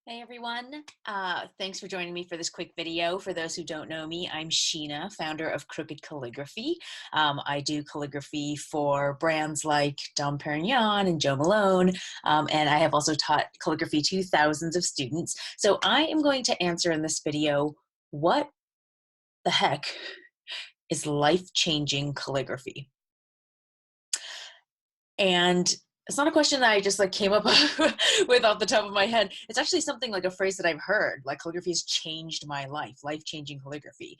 Hey everyone, thanks for joining me for this quick video. For those who don't know me, I'm Sheena, founder of Crooked Calligraphy. I do calligraphy for brands like Dom Perignon and Joe Malone, and I have also taught calligraphy to thousands of students. So I am going to answer in this video, what the heck is life-changing calligraphy? And it's not a question that I just came up with off the top of my head. It's actually something like a phrase that I've heard, like calligraphy has changed my life, life-changing calligraphy.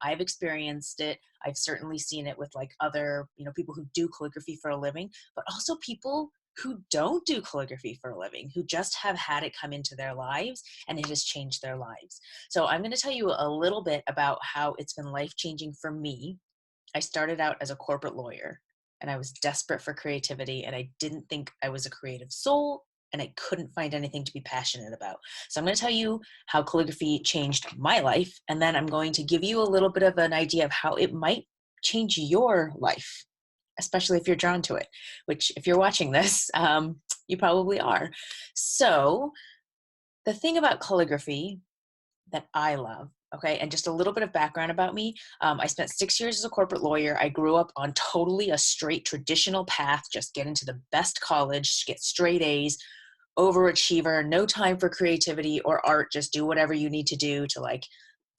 I've experienced it. I've certainly seen it with other, people who do calligraphy for a living, but also people who don't do calligraphy for a living, who just have had it come into their lives and it has changed their lives. So I'm going to tell you a little bit about how it's been life-changing for me. I started out as a corporate lawyer and I was desperate for creativity and I didn't think I was a creative soul and I couldn't find anything to be passionate about. So I'm going to tell you how calligraphy changed my life, and then I'm going to give you a little bit of an idea of how it might change your life, especially if you're drawn to it, which if you're watching this, you probably are. So the thing about calligraphy that I love. Okay, and just a little bit of background about me. I spent 6 years as a corporate lawyer. I grew up on totally a straight traditional path, just get into the best college, get straight A's, overachiever, no time for creativity or art, just do whatever you need to do to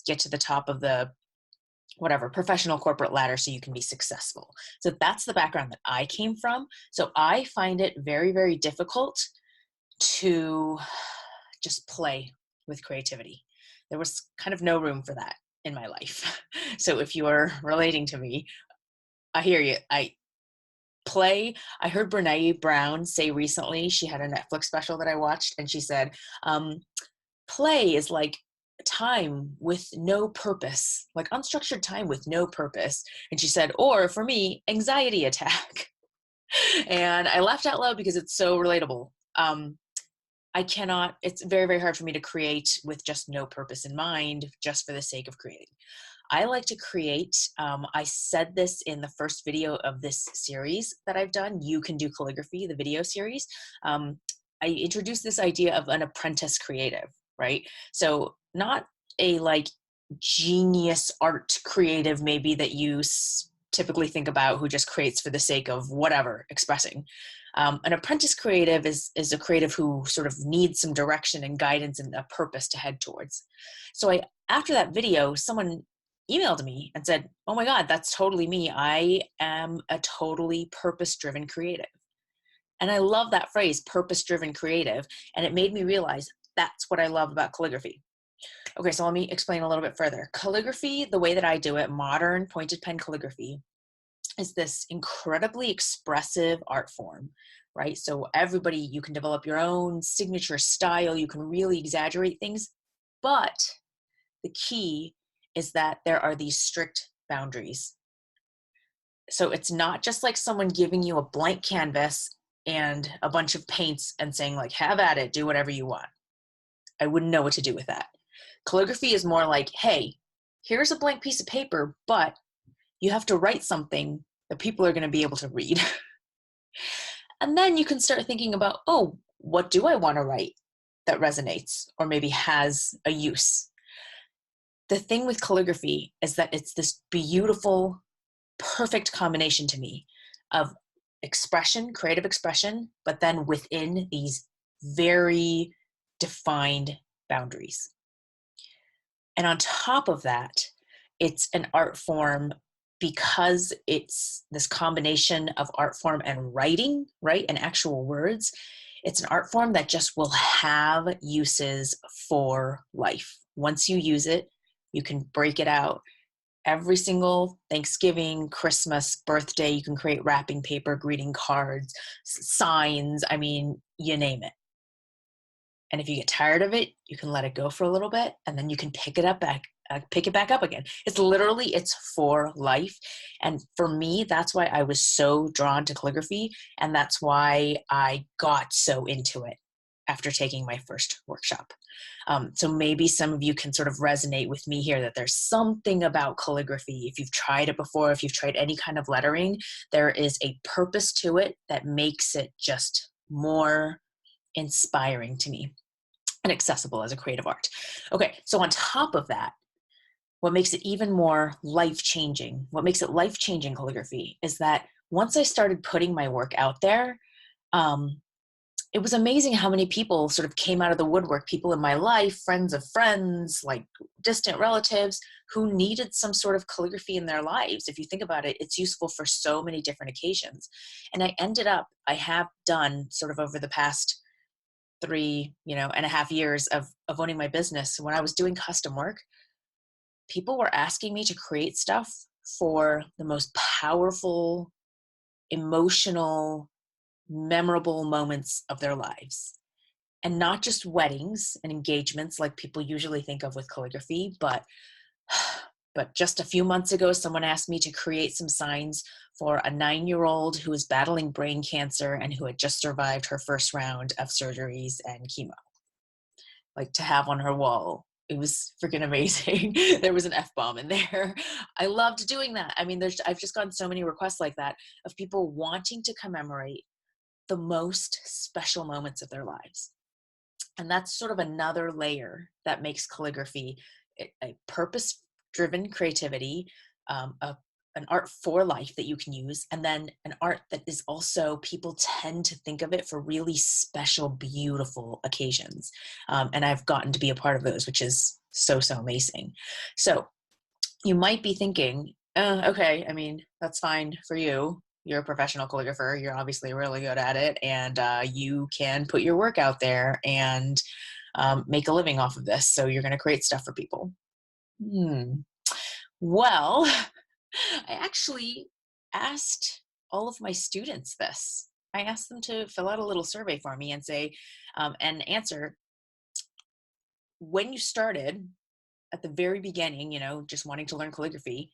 get to the top of the whatever professional corporate ladder so you can be successful. So that's the background that I came from. So I find it very, very difficult to just play with creativity. There was kind of no room for that in my life. So if you are relating to me, I hear you. I heard Brene Brown say recently, she had a Netflix special that I watched, and she said, play is like time with no purpose, like unstructured time with no purpose. And she said, or for me, anxiety attack. And I laughed out loud because it's so relatable. It's very, very hard for me to create with just no purpose in mind, just for the sake of creating. I like to create. I said this in the first video of this series that I've done, You Can Do Calligraphy, the video series. I introduced this idea of an apprentice creative, right? So not a genius art creative maybe that you typically think about who just creates for the sake of whatever, expressing. An apprentice creative is a creative who sort of needs some direction and guidance and a purpose to head towards. So after that video, someone emailed me and said, oh my God, that's totally me. I am a totally purpose-driven creative. And I love that phrase, purpose-driven creative. And it made me realize that's what I love about calligraphy. Okay, so let me explain a little bit further. Calligraphy, the way that I do it, modern pointed pen calligraphy, is this incredibly expressive art form, right? So you can develop your own signature style. You can really exaggerate things. But the key is that there are these strict boundaries. So it's not just like someone giving you a blank canvas and a bunch of paints and saying have at it, do whatever you want. I wouldn't know what to do with that. Calligraphy is more like, hey, here's a blank piece of paper, but you have to write something that people are going to be able to read. And then you can start thinking about, oh, what do I want to write that resonates or maybe has a use? The thing with calligraphy is that it's this beautiful, perfect combination to me of expression, creative expression, but then within these very defined boundaries. And on top of that, it's an art form because it's this combination of art form and writing, right, and actual words. It's an art form that just will have uses for life. Once you use it, you can break it out. Every single Thanksgiving, Christmas, birthday, you can create wrapping paper, greeting cards, signs, I mean, you name it. And if you get tired of it, you can let it go for a little bit and then you can pick it back up again. It's for life. And for me, that's why I was so drawn to calligraphy. And that's why I got so into it after taking my first workshop. So maybe some of you can sort of resonate with me here that there's something about calligraphy. If you've tried it before, if you've tried any kind of lettering, there is a purpose to it that makes it just more inspiring to me. and accessible as a creative art. Okay, so on top of that, what makes it even more life-changing, what makes it life-changing calligraphy is that once I started putting my work out there, um, it was amazing how many people sort of came out of the woodwork, people in my life, friends of friends, like distant relatives who needed some sort of calligraphy in their lives. If you think about it, it's useful for so many different occasions. And I have done sort of over the past 3.5 years of owning my business. When I was doing custom work, people were asking me to create stuff for the most powerful, emotional, memorable moments of their lives. And not just weddings and engagements like people usually think of with calligraphy, but just a few months ago, someone asked me to create some signs for a 9-year-old who was battling brain cancer and who had just survived her first round of surgeries and chemo, like to have on her wall. It was freaking amazing. There was an F-bomb in there. I loved doing that. I mean, I've just gotten so many requests like that of people wanting to commemorate the most special moments of their lives. And that's sort of another layer that makes calligraphy a purpose-driven creativity, an art for life that you can use, and then an art that is also, people tend to think of it for really special, beautiful occasions. And I've gotten to be a part of those, which is so, so amazing. So you might be thinking, okay, I mean, that's fine for you. You're a professional calligrapher. You're obviously really good at it, and you can put your work out there and make a living off of this. So you're going to create stuff for people. Well, I actually asked all of my students this. I asked them to fill out a little survey for me and say, and answer, when you started at the very beginning, just wanting to learn calligraphy,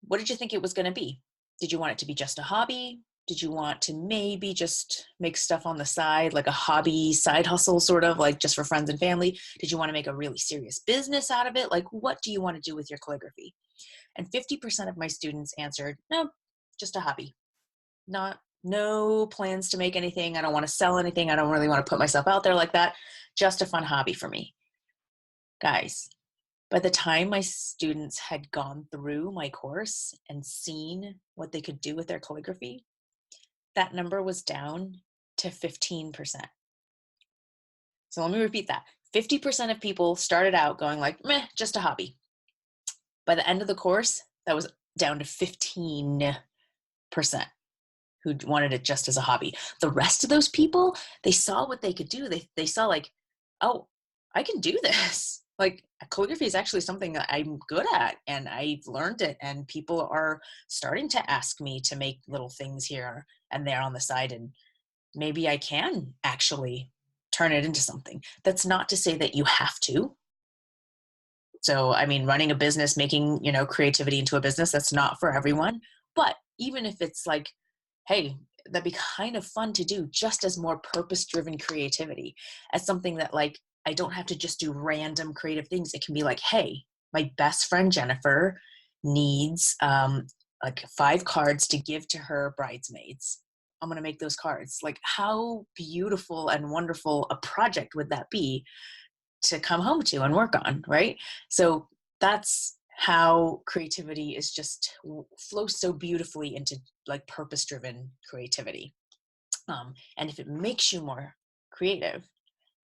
what did you think it was going to be? Did you want it to be just a hobby? Did you want to maybe just make stuff on the side, like a hobby side hustle, sort of like just for friends and family? Did you want to make a really serious business out of it? Like, what do you want to do with your calligraphy? And 50% of my students answered, no, just a hobby. No plans to make anything. I don't want to sell anything. I don't really want to put myself out there like that. Just a fun hobby for me. Guys, by the time my students had gone through my course and seen what they could do with their calligraphy, that number was down to 15%. So let me repeat that. 50% of people started out going like, meh, just a hobby. By the end of the course, that was down to 15% who wanted it just as a hobby. The rest of those people, they saw what they could do. They saw like, oh, I can do this. Like, calligraphy is actually something that I'm good at, and I've learned it, and people are starting to ask me to make little things here and there on the side, and maybe I can actually turn it into something. That's not to say that you have to. So, I mean, running a business, making, creativity into a business, that's not for everyone. But even if it's like, hey, that'd be kind of fun to do just as more purpose-driven creativity, as something that like, I don't have to just do random creative things. It can be like, hey, my best friend Jennifer needs like 5 cards to give to her bridesmaids. I'm going to make those cards. Like, how beautiful and wonderful a project would that be to come home to and work on, right? So that's how creativity is just flows so beautifully into like purpose-driven creativity. And if it makes you more creative,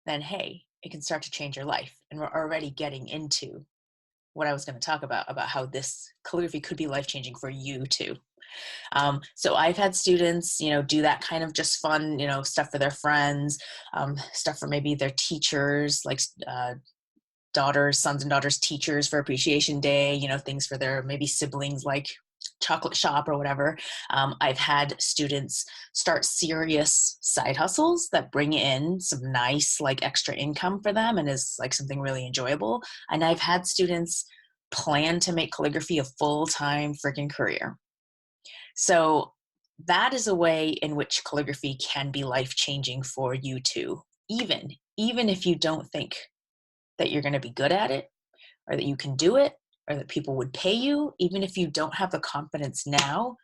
then hey, it can start to change your life. And we're already getting into what I was going to talk about how this calligraphy could be life-changing for you too. So I've had students, do that kind of just fun, stuff for their friends, stuff for maybe their teachers, like sons and daughters teachers for appreciation day, things for their maybe siblings, like chocolate shop or whatever. I've had students start serious side hustles that bring in some nice like extra income for them and is like something really enjoyable. And I've had students plan to make calligraphy a full-time freaking career. So that is a way in which calligraphy can be life-changing for you too, even if you don't think that you're going to be good at it, or that you can do it, or that people would pay you. Even if you don't have the confidence now,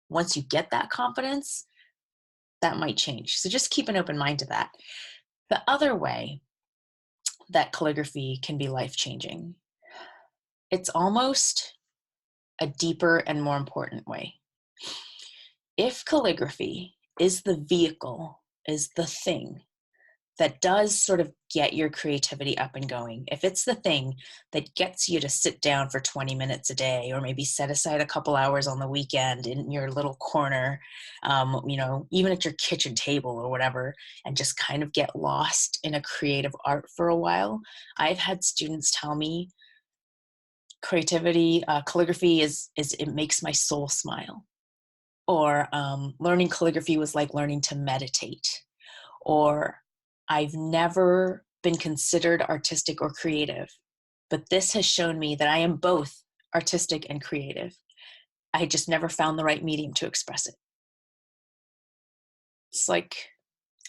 once you get that confidence, that might change. So just keep an open mind to that. The other way that calligraphy can be life-changing. It's almost a deeper and more important way. If calligraphy is the vehicle, is the thing that does sort of get your creativity up and going, if it's the thing that gets you to sit down for 20 minutes a day, or maybe set aside a couple hours on the weekend in your little corner, even at your kitchen table or whatever, and just kind of get lost in a creative art for a while. I've had students tell me calligraphy is it makes my soul smile. Or learning calligraphy was like learning to meditate. Or I've never been considered artistic or creative, but this has shown me that I am both artistic and creative. I just never found the right medium to express it. It's like,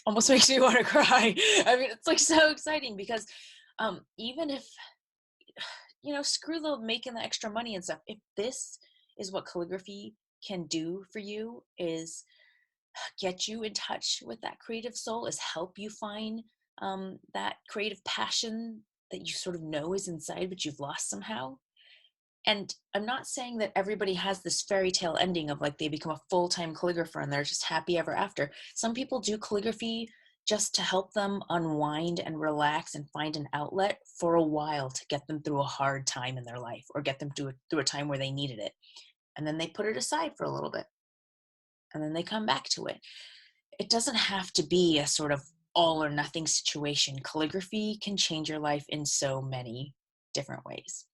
almost makes me want to cry. I mean, it's like so exciting because even if, screw the making the extra money and stuff, if this is what calligraphy can do for you, is get you in touch with that creative soul, is help you find that creative passion that you sort of know is inside but you've lost somehow. And I'm not saying that everybody has this fairy tale ending of like they become a full-time calligrapher and they're just happy ever after. Some people do calligraphy just to help them unwind and relax and find an outlet for a while, to get them through a hard time in their life, or get them through a time where they needed it. And then they put it aside for a little bit, and then they come back to it. It doesn't have to be a sort of all or nothing situation. Calligraphy can change your life in so many different ways.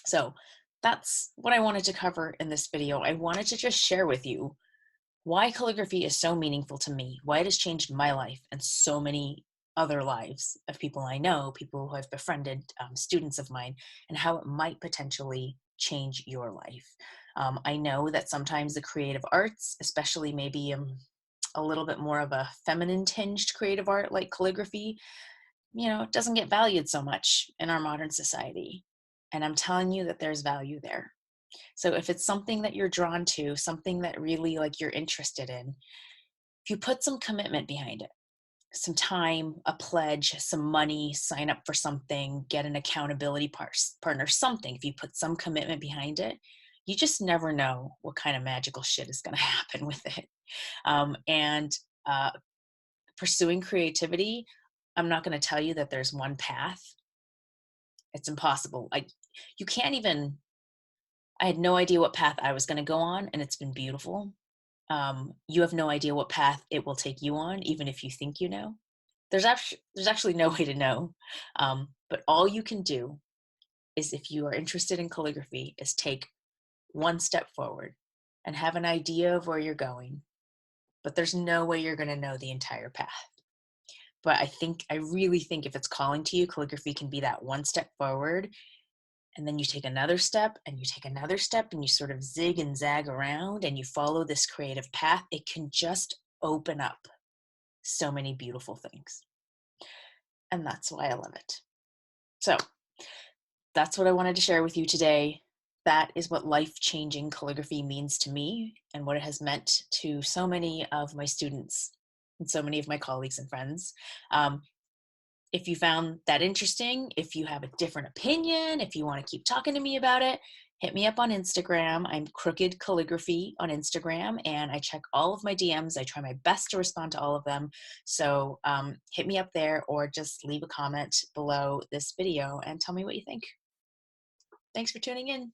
So that's what I wanted to cover in this video. I wanted to just share with you why calligraphy is so meaningful to me, why it has changed my life and so many other lives of people I know, people who I've befriended, students of mine, and how it might potentially change your life. I know that sometimes the creative arts, especially maybe a little bit more of a feminine tinged creative art like calligraphy, doesn't get valued so much in our modern society. And I'm telling you that there's value there. So if it's something that you're drawn to, something that really like you're interested in, if you put some commitment behind it, some time, a pledge, some money, sign up for something, get an accountability partner, something, if you put some commitment behind it, you just never know what kind of magical shit is going to happen with it. And pursuing creativity, I'm not going to tell you that there's one path. It's impossible. You can't even, I had no idea what path I was going to go on, and it's been beautiful. You have no idea what path it will take you on, even if you think you know. There's actually no way to know. But all you can do is, if you are interested in calligraphy, is take one step forward and have an idea of where you're going. But there's no way you're going to know the entire path. But I really think if it's calling to you, calligraphy can be that one step forward. And then you take another step and you take another step and you sort of zig and zag around and you follow this creative path. It can just open up so many beautiful things. And that's why I love it. So that's what I wanted to share with you today. That is what life-changing calligraphy means to me and what it has meant to so many of my students and so many of my colleagues and friends. If you found that interesting, if you have a different opinion, if you want to keep talking to me about it, hit me up on Instagram. I'm Crooked Calligraphy on Instagram, and I check all of my DMs. I try my best to respond to all of them. So hit me up there, or just leave a comment below this video and tell me what you think. Thanks for tuning in.